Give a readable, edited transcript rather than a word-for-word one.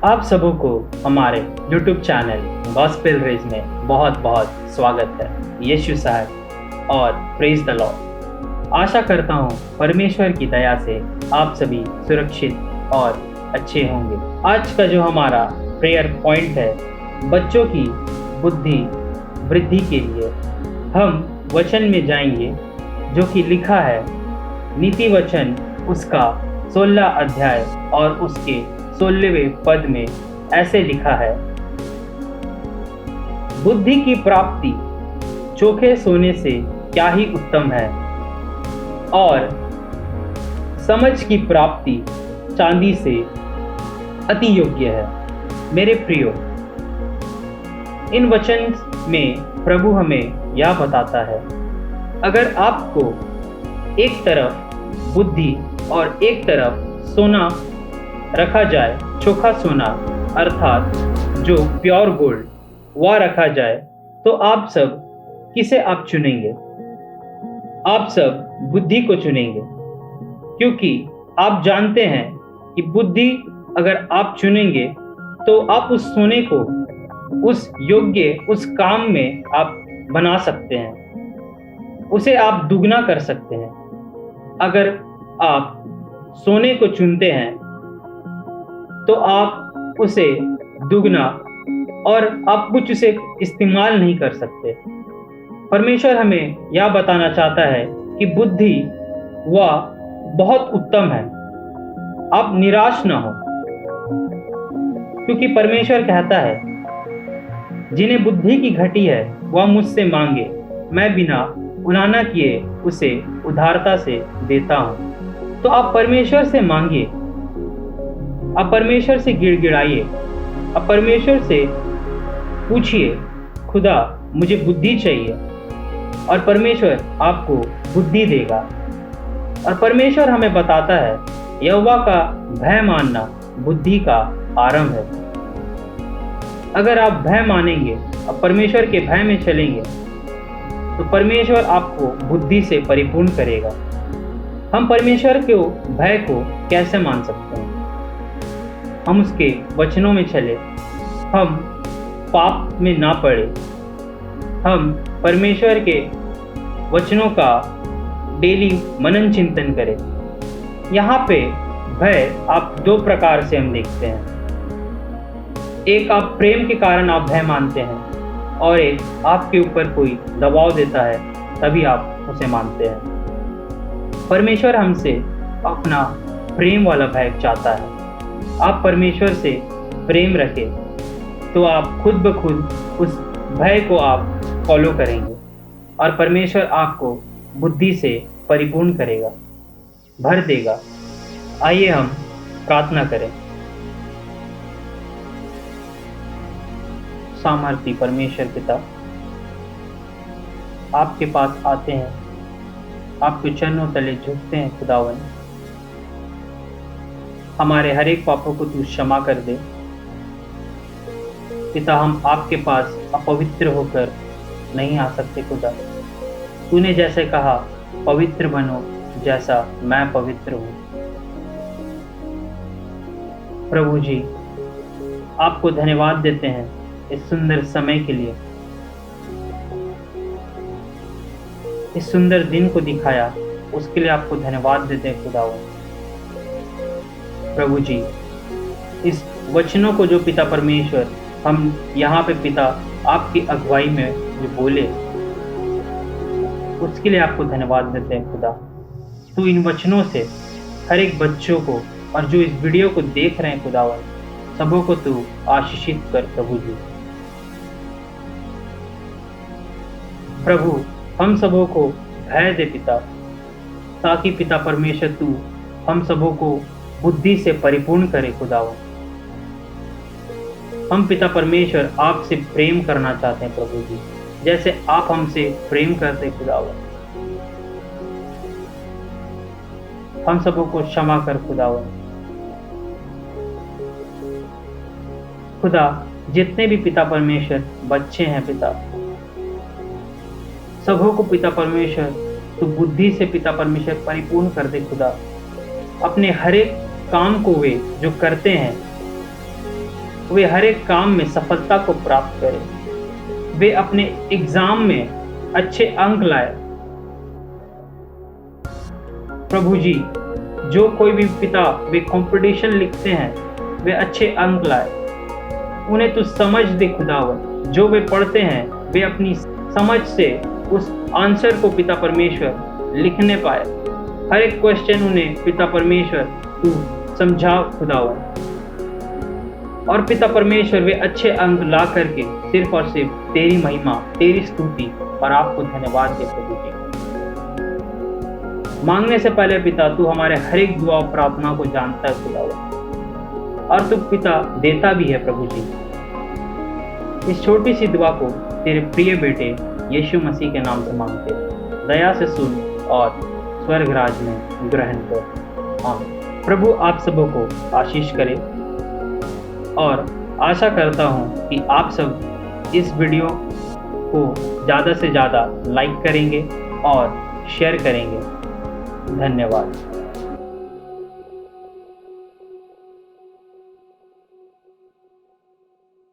आप सबों को हमारे YouTube चैनल गॉस्पेल रेज में बहुत बहुत स्वागत है। यीशु साहब और प्रेज द लॉर्ड। आशा करता हूँ परमेश्वर की दया से आप सभी सुरक्षित और अच्छे होंगे। आज का जो हमारा प्रेयर पॉइंट है, बच्चों की बुद्धि वृद्धि के लिए हम वचन में जाएंगे जो कि लिखा है नीति वचन उसका 16 अध्याय और उसके 16वें पद में ऐसे लिखा है, बुद्धि की प्राप्ति चोखे सोने से क्या ही उत्तम है और समझ की प्राप्ति चांदी से अति योग्य है। मेरे प्रियो, इन वचन में प्रभु हमें यह बताता है, अगर आपको एक तरफ बुद्धि और एक तरफ सोना रखा जाए, चोखा सोना अर्थात जो प्योर गोल्ड वह रखा जाए, तो आप सब किसे आप चुनेंगे? आप सब बुद्धि को चुनेंगे, क्योंकि आप जानते हैं कि बुद्धि अगर आप चुनेंगे तो आप उस सोने को उस योग्य उस काम में आप बना सकते हैं, उसे आप दुगना कर सकते हैं। अगर आप सोने को चुनते हैं तो आप उसे दुगना और आप कुछ उसे इस्तेमाल नहीं कर सकते। परमेश्वर हमें यह बताना चाहता है कि बुद्धि वह बहुत उत्तम है। आप निराश ना हो, क्योंकि परमेश्वर कहता है, जिन्हें बुद्धि की घटी है वह मुझसे मांगे, मैं बिना उलाहना किए उसे उदारता से देता हूँ। तो आप परमेश्वर से मांगिए, आप परमेश्वर से गिड़गिड़ाइए, आप परमेश्वर से पूछिए, खुदा मुझे बुद्धि चाहिए, और परमेश्वर आपको बुद्धि देगा। और परमेश्वर हमें बताता है, यहोवा का भय मानना बुद्धि का आरंभ है। अगर आप भय मानेंगे और परमेश्वर के भय में चलेंगे तो परमेश्वर आपको बुद्धि से परिपूर्ण करेगा। हम परमेश्वर के भय को कैसे मान सकते हैं? हम उसके वचनों में चले, हम पाप में ना पड़े, हम परमेश्वर के वचनों का डेली मनन चिंतन करें। यहाँ पे भय आप दो प्रकार से हम देखते हैं। एक, आप प्रेम के कारण आप भय मानते हैं, और एक आपके ऊपर कोई दबाव देता है तभी आप उसे मानते हैं। परमेश्वर हमसे अपना प्रेम वाला भय चाहता है। आप परमेश्वर से प्रेम रखें तो आप खुद ब खुद उस भय को आप फॉलो करेंगे और परमेश्वर आपको बुद्धि से परिपूर्ण करेगा, भर देगा। आइए हम प्रार्थना करें। सामर्थी परमेश्वर पिता, आपके पास आते हैं, आपके चरणों तले झुकते हैं। खुदावन, हमारे हर एक पापों को तू क्षमा कर दे। पिता, हम आपके पास अपवित्र होकर नहीं आ सकते। खुदा, तूने जैसे कहा, पवित्र बनो जैसा मैं पवित्र हूँ। प्रभु जी, आपको धन्यवाद देते हैं इस सुंदर समय के लिए, इस सुंदर दिन को दिखाया, उसके लिए आपको धन्यवाद देते हैं खुदावन। प्रभु जी, इस वचनों को जो पिता परमेश्वर हम यहाँ पे पिता आपकी अगुवाई में जो बोले, उसके लिए आपको धन्यवाद देते हैं खुदा। तू इन वचनों से हर एक बच्चों को और जो इस वीडियो को देख रहे हैं खुदावन, सबों को तू आशीषित कर। प्रभु जी, प्रभु हम सबों को भय दे पिता, ताकि पिता परमेश्वर तू हम सबों को बुद्धि से परिपूर्ण करे। खुदावन, हम पिता परमेश्वर आपसे प्रेम करना चाहते हैं प्रभु जी, जैसे आप हमसे प्रेम करते। खुदावन, हम सबों को क्षमा कर खुदावन। खुदा, जितने भी पिता परमेश्वर बच्चे हैं पिता, सबों को पिता परमेश्वर तू बुद्धि से पिता परमेश्वर परिपूर्ण कर दे। खुदा, अपने हर एक काम को वे जो करते हैं वे हर एक काम में सफलता को प्राप्त करें, वे अपने एग्जाम में अच्छे अंक लाए। प्रभु जी, जो कोई भी पिता वे कंपटीशन लिखते हैं वे अच्छे अंक लाए, उन्हें तू समझ दे खुदावन। जो वे पढ़ते हैं वे अपनी समझ से उस आंसर को पिता परमेश्वर लिखने पाए। हर एक क्वेश्चन उन्हें पिता परमेश्वर तू समझा खुदावन। और पिता परमेश्वर वे अच्छे अंक ला करके सिर्फ और सिर्फ तेरी महिमा, तेरी स्तुति और आपको धन्यवाद दे प्रभु जी। मांगने से पहले पिता तू हमारे हर एक दुआ और प्रार्थना को जानता है खुदावन, और तू पिता देता भी है प्रभु जी। इस छोटी सी दुआ को तेरे प्रिय बेटे यीशु मसीह के नाम से मांगते, दया से सुन और स्वर्ग राज में ग्रहण कर। आमीन। प्रभु आप सबों को आशीष करे और आशा करता हूँ कि आप सब इस वीडियो को ज़्यादा से ज़्यादा लाइक करेंगे और शेयर करेंगे। धन्यवाद।